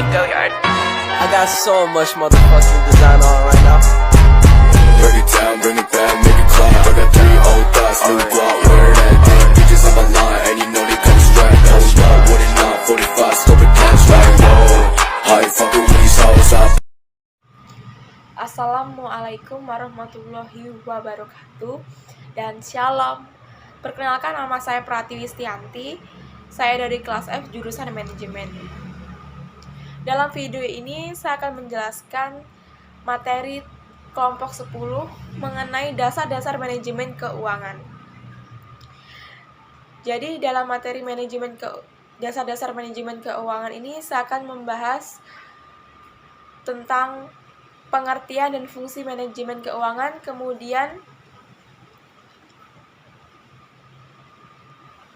I got so much motherfucking design on right now. Break it down, bring it back, make it clap. I got 3 old thoughts, new block, where that damn bitches on my line, and you know they come straight. Hold up, what it not, 45, scope it down, straight. Whoa, how you fucking with these hoes up? Assalamualaikum warahmatullahi wabarakatuh dan shalom. Perkenalkan, nama saya Pratiwi Stianti. Saya dari kelas F jurusan manajemen. Dalam video ini saya akan menjelaskan materi kelompok 10 mengenai dasar-dasar manajemen keuangan. Jadi dalam materi dasar-dasar manajemen keuangan ini saya akan membahas tentang pengertian dan fungsi manajemen keuangan, kemudian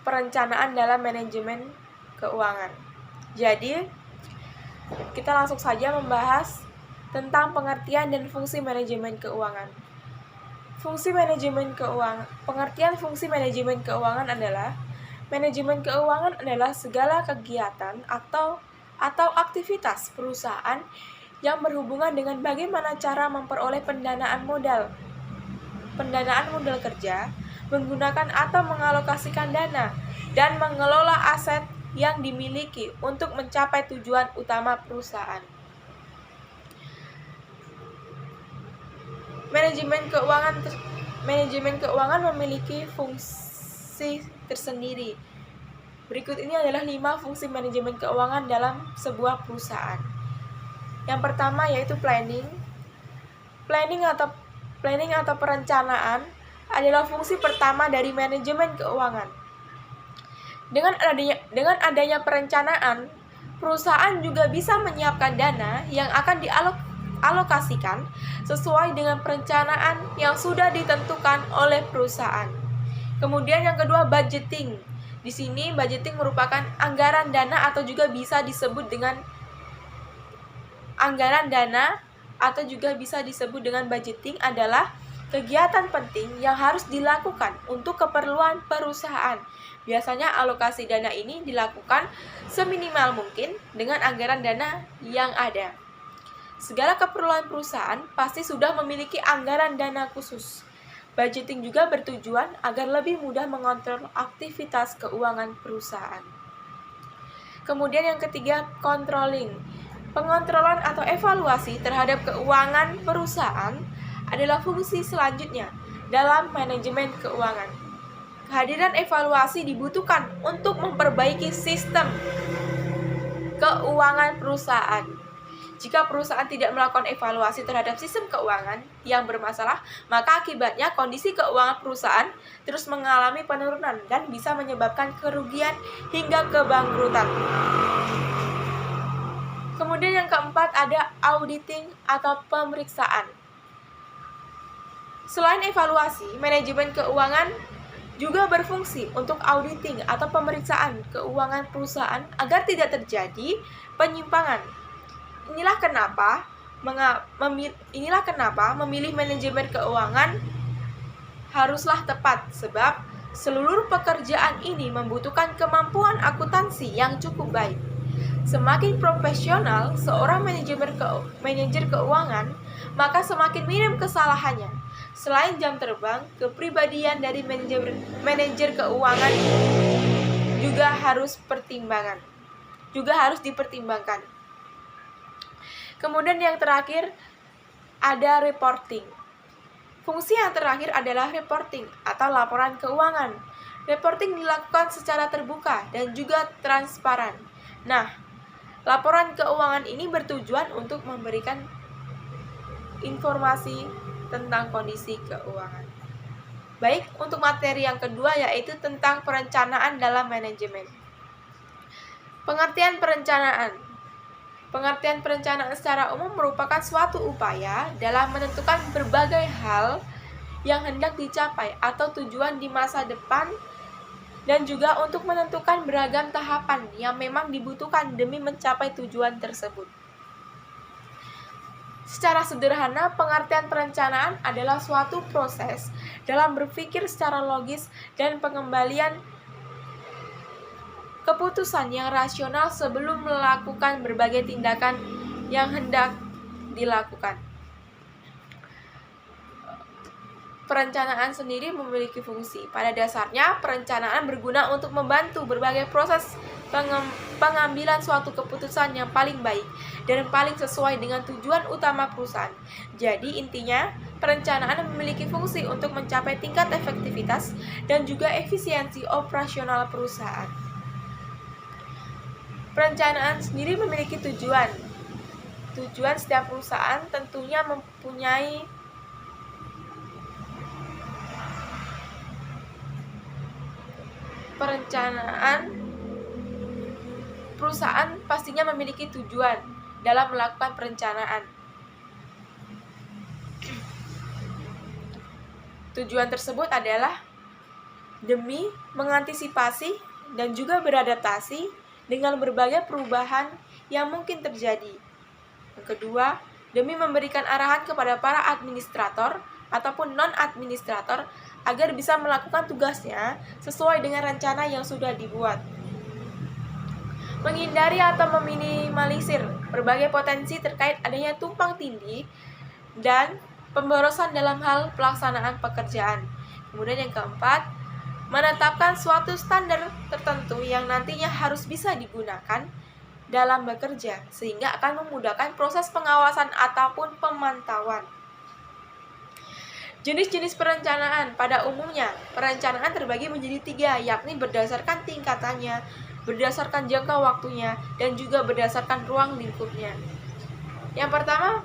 perencanaan dalam manajemen keuangan. Jadi, kita langsung saja membahas tentang pengertian dan fungsi manajemen keuangan. Pengertian fungsi manajemen keuangan adalah manajemen keuangan adalah segala kegiatan atau aktivitas perusahaan yang berhubungan dengan bagaimana cara memperoleh pendanaan modal kerja, menggunakan atau mengalokasikan dana, dan mengelola aset yang dimiliki untuk mencapai tujuan utama perusahaan. Manajemen keuangan memiliki fungsi tersendiri. Berikut ini adalah 5 fungsi manajemen keuangan dalam sebuah perusahaan. Yang pertama yaitu planning. Planning atau perencanaan adalah fungsi pertama dari manajemen keuangan. Dengan adanya perencanaan, perusahaan juga bisa menyiapkan dana yang akan dialokasikan sesuai dengan perencanaan yang sudah ditentukan oleh perusahaan. Kemudian yang kedua, budgeting. Di sini budgeting merupakan anggaran dana atau juga bisa disebut dengan budgeting adalah kegiatan penting yang harus dilakukan untuk keperluan perusahaan. Biasanya alokasi dana ini dilakukan seminimal mungkin dengan anggaran dana yang ada. Segala keperluan perusahaan pasti sudah memiliki anggaran dana khusus. Budgeting juga bertujuan agar lebih mudah mengontrol aktivitas keuangan perusahaan. Kemudian yang ketiga, controlling. Pengontrolan atau evaluasi terhadap keuangan perusahaan adalah fungsi selanjutnya dalam manajemen keuangan. Kehadiran evaluasi dibutuhkan untuk memperbaiki sistem keuangan perusahaan. Jika perusahaan tidak melakukan evaluasi terhadap sistem keuangan yang bermasalah, maka akibatnya kondisi keuangan perusahaan terus mengalami penurunan dan bisa menyebabkan kerugian hingga kebangkrutan. Kemudian yang keempat ada auditing atau pemeriksaan. Selain evaluasi, manajemen keuangan juga berfungsi untuk auditing atau pemeriksaan keuangan perusahaan agar tidak terjadi penyimpangan. Inilah kenapa memilih manajemen keuangan haruslah tepat, sebab seluruh pekerjaan ini membutuhkan kemampuan akuntansi yang cukup baik. Semakin profesional seorang manajer keuangan, maka semakin minim kesalahannya. Selain jam terbang, kepribadian dari manajer keuangan juga harus dipertimbangkan. Kemudian yang terakhir ada reporting. Fungsi yang terakhir adalah reporting atau laporan keuangan. Reporting dilakukan secara terbuka dan juga transparan. Nah, laporan keuangan ini bertujuan untuk memberikan informasi tentang kondisi keuangan. Baik, untuk materi yang kedua yaitu tentang perencanaan dalam manajemen. Pengertian perencanaan secara umum merupakan suatu upaya dalam menentukan berbagai hal yang hendak dicapai atau tujuan di masa depan dan juga untuk menentukan beragam tahapan yang memang dibutuhkan demi mencapai tujuan tersebut. Secara sederhana, pengertian perencanaan adalah suatu proses dalam berpikir secara logis dan keputusan yang rasional sebelum melakukan berbagai tindakan yang hendak dilakukan. Perencanaan sendiri memiliki fungsi. Pada dasarnya, perencanaan berguna untuk membantu berbagai proses pengambilan suatu keputusan yang paling baik dan paling sesuai dengan tujuan utama perusahaan. Jadi intinya, perencanaan memiliki fungsi untuk mencapai tingkat efektivitas dan juga efisiensi operasional perusahaan. Perencanaan sendiri memiliki tujuan. Tujuan setiap perusahaan tentunya mempunyai perusahaan pastinya memiliki tujuan dalam melakukan perencanaan. Tujuan tersebut adalah demi mengantisipasi dan juga beradaptasi dengan berbagai perubahan yang mungkin terjadi. Yang kedua, demi memberikan arahan kepada para administrator ataupun non-administrator agar bisa melakukan tugasnya sesuai dengan rencana yang sudah dibuat. Menghindari atau meminimalisir berbagai potensi terkait adanya tumpang tindih dan pemborosan dalam hal pelaksanaan pekerjaan. Kemudian yang keempat, menetapkan suatu standar tertentu yang nantinya harus bisa digunakan dalam bekerja, sehingga akan memudahkan proses pengawasan ataupun pemantauan. Jenis-jenis perencanaan. Pada umumnya, perencanaan terbagi menjadi 3, yakni berdasarkan tingkatannya, berdasarkan jangka waktunya, dan juga berdasarkan ruang lingkupnya. Yang pertama,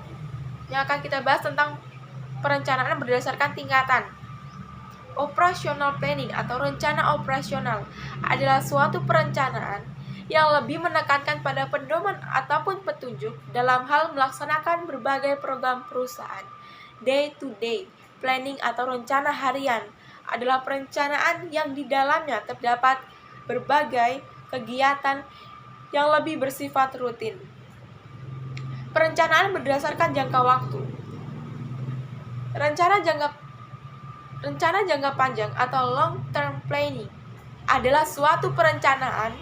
yang akan kita bahas tentang perencanaan berdasarkan tingkatan. Operational planning atau rencana operasional adalah suatu perencanaan yang lebih menekankan pada pedoman ataupun petunjuk dalam hal melaksanakan berbagai program perusahaan. Day-to-day planning atau rencana harian adalah perencanaan yang di dalamnya terdapat berbagai kegiatan yang lebih bersifat rutin. Perencanaan berdasarkan jangka waktu. Rencana jangka panjang atau long term planning adalah suatu perencanaan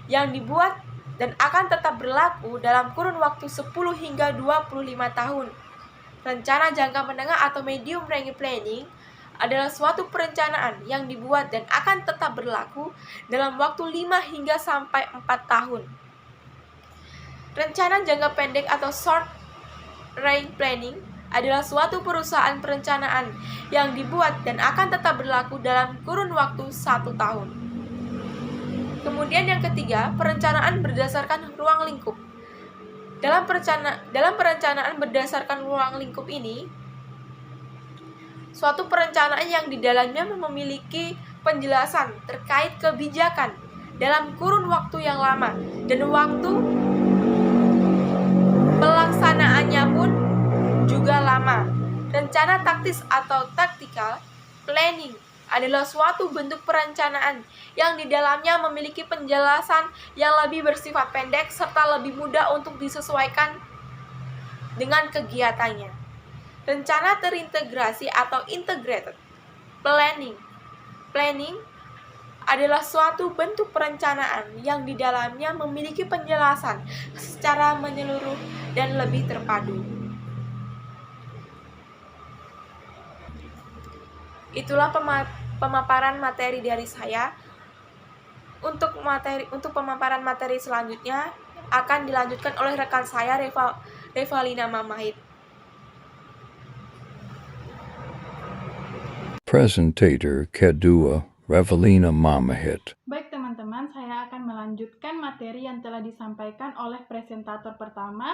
yang dibuat dan akan tetap berlaku dalam kurun waktu 10 hingga 25 tahun. Rencana jangka menengah atau medium range planning adalah suatu perencanaan yang dibuat dan akan tetap berlaku dalam waktu 5 hingga sampai 4 tahun. Rencana jangka pendek atau short range planning adalah suatu perusahaan perencanaan yang dibuat dan akan tetap berlaku dalam kurun waktu 1 tahun. Kemudian yang ketiga, perencanaan berdasarkan ruang lingkup. Dalam perencanaan berdasarkan ruang lingkup ini, suatu perencanaan yang di dalamnya memiliki penjelasan terkait kebijakan dalam kurun waktu yang lama dan waktu pelaksanaannya pun juga lama. Rencana taktis atau tactical planning adalah suatu bentuk perencanaan yang di dalamnya memiliki penjelasan yang lebih bersifat pendek serta lebih mudah untuk disesuaikan dengan kegiatannya. Rencana terintegrasi atau integrated planning adalah suatu bentuk perencanaan yang di dalamnya memiliki penjelasan secara menyeluruh dan lebih terpadu. Itulah pemaparan materi dari saya. Untuk pemaparan materi selanjutnya akan dilanjutkan oleh rekan saya Revalina Mamahit. Presentator kedua Revalina Mamahit. Baik teman-teman, saya akan melanjutkan materi yang telah disampaikan oleh presentator pertama,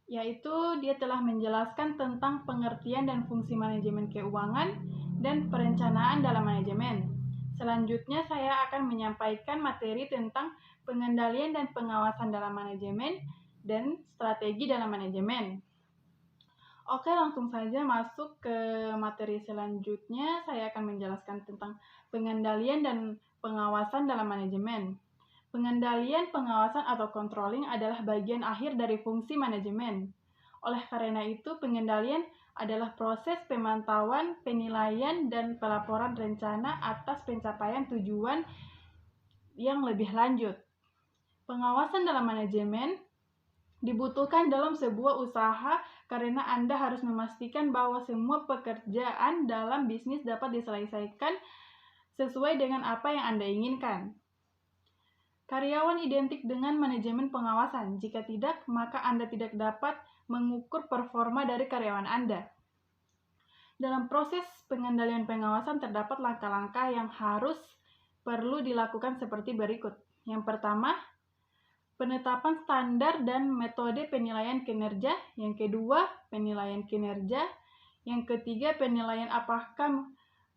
yaitu dia telah menjelaskan tentang pengertian dan fungsi manajemen keuangan dan perencanaan dalam manajemen. Selanjutnya saya akan menyampaikan materi tentang pengendalian dan pengawasan dalam manajemen dan strategi dalam manajemen. Oke, langsung saja masuk ke materi selanjutnya. Saya akan menjelaskan tentang pengendalian dan pengawasan dalam manajemen. Pengendalian, pengawasan atau controlling adalah bagian akhir dari fungsi manajemen. Oleh karena itu, pengendalian adalah proses pemantauan, penilaian, dan pelaporan rencana atas pencapaian tujuan yang lebih lanjut. Pengawasan dalam manajemen dibutuhkan dalam sebuah usaha karena Anda harus memastikan bahwa semua pekerjaan dalam bisnis dapat diselesaikan sesuai dengan apa yang Anda inginkan. Karyawan identik dengan manajemen pengawasan. Jika tidak, maka Anda tidak dapat mengukur performa dari karyawan Anda. Dalam proses pengendalian pengawasan terdapat langkah-langkah yang perlu dilakukan seperti berikut. Yang pertama, penetapan standar dan metode penilaian kinerja. Yang kedua, penilaian kinerja. Yang ketiga, penilaian apakah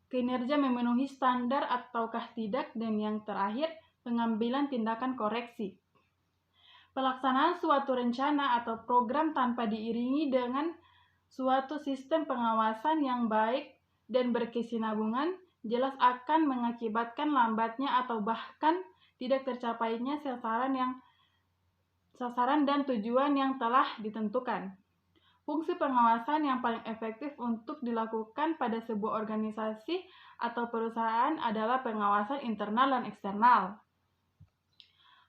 kinerja memenuhi standar ataukah tidak. Dan yang terakhir, pengambilan tindakan koreksi. Pelaksanaan suatu rencana atau program tanpa diiringi dengan suatu sistem pengawasan yang baik dan berkesinambungan jelas akan mengakibatkan lambatnya atau bahkan tidak tercapainya sasaran dan tujuan yang telah ditentukan. Fungsi pengawasan yang paling efektif untuk dilakukan pada sebuah organisasi atau perusahaan adalah pengawasan internal dan eksternal.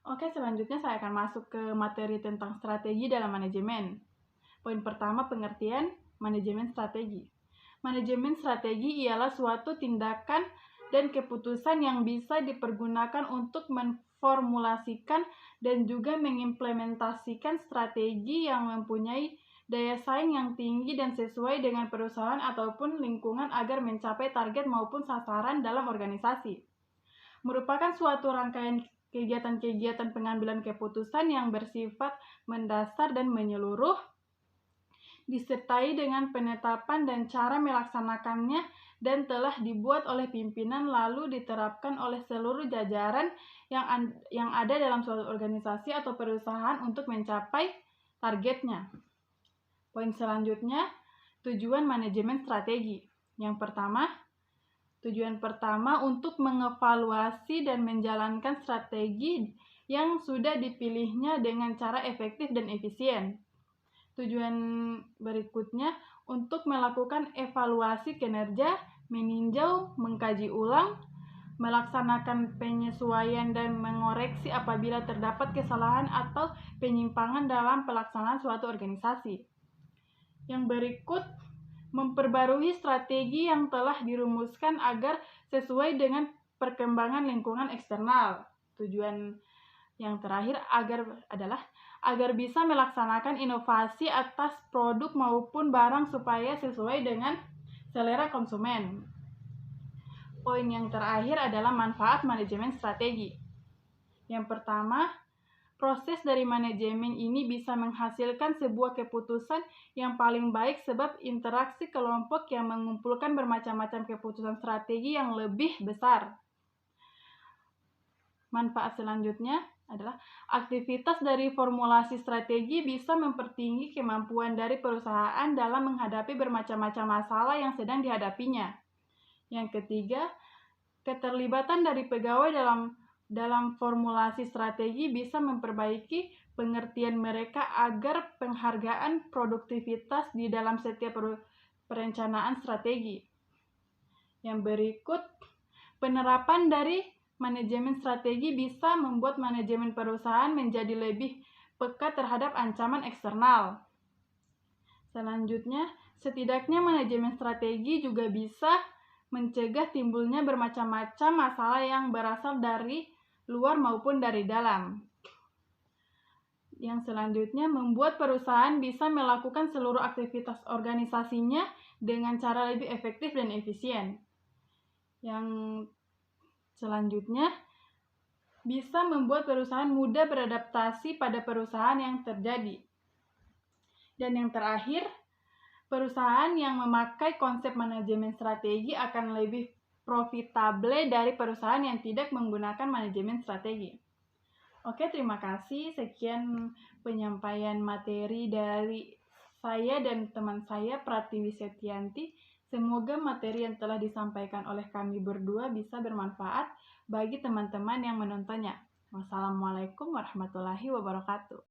Oke, selanjutnya saya akan masuk ke materi tentang strategi dalam manajemen. Poin pertama, pengertian manajemen strategi. Manajemen strategi ialah suatu tindakan dan keputusan yang bisa dipergunakan untuk memformulasikan dan juga mengimplementasikan strategi yang mempunyai daya saing yang tinggi dan sesuai dengan perusahaan ataupun lingkungan agar mencapai target maupun sasaran dalam organisasi. Merupakan suatu rangkaian kegiatan-kegiatan pengambilan keputusan yang bersifat mendasar dan menyeluruh, disertai dengan penetapan dan cara melaksanakannya dan telah dibuat oleh pimpinan lalu diterapkan oleh seluruh jajaran yang ada dalam suatu organisasi atau perusahaan untuk mencapai targetnya. Poin selanjutnya, tujuan manajemen strategi. Yang pertama, tujuan pertama untuk mengevaluasi dan menjalankan strategi yang sudah dipilihnya dengan cara efektif dan efisien. Tujuan berikutnya untuk melakukan evaluasi kinerja, meninjau, mengkaji ulang, melaksanakan penyesuaian dan mengoreksi apabila terdapat kesalahan atau penyimpangan dalam pelaksanaan suatu organisasi. Yang berikut, memperbarui strategi yang telah dirumuskan agar sesuai dengan perkembangan lingkungan eksternal. Tujuan yang terakhir agar bisa melaksanakan inovasi atas produk maupun barang supaya sesuai dengan selera konsumen. Poin yang terakhir adalah manfaat manajemen strategi. Yang pertama, proses dari manajemen ini bisa menghasilkan sebuah keputusan yang paling baik sebab interaksi kelompok yang mengumpulkan bermacam-macam keputusan strategi yang lebih besar. Manfaat selanjutnya adalah aktivitas dari formulasi strategi bisa mempertinggi kemampuan dari perusahaan dalam menghadapi bermacam-macam masalah yang sedang dihadapinya. Yang ketiga, keterlibatan dari pegawai dalam formulasi strategi bisa memperbaiki pengertian mereka agar penghargaan produktivitas di dalam setiap perencanaan strategi. Yang berikut, penerapan dari manajemen strategi bisa membuat manajemen perusahaan menjadi lebih peka terhadap ancaman eksternal. Selanjutnya, setidaknya manajemen strategi juga bisa mencegah timbulnya bermacam-macam masalah yang berasal dari luar maupun dari dalam. Yang selanjutnya, membuat perusahaan bisa melakukan seluruh aktivitas organisasinya dengan cara lebih efektif dan efisien. Yang selanjutnya, bisa membuat perusahaan mudah beradaptasi pada perusahaan yang terjadi. Dan yang terakhir, perusahaan yang memakai konsep manajemen strategi akan lebih profitable dari perusahaan yang tidak menggunakan manajemen strategi. Oke, terima kasih. Sekian penyampaian materi dari saya dan teman saya, Pratiwi Setianti. Semoga materi yang telah disampaikan oleh kami berdua bisa bermanfaat bagi teman-teman yang menontonnya. Wassalamualaikum warahmatullahi wabarakatuh.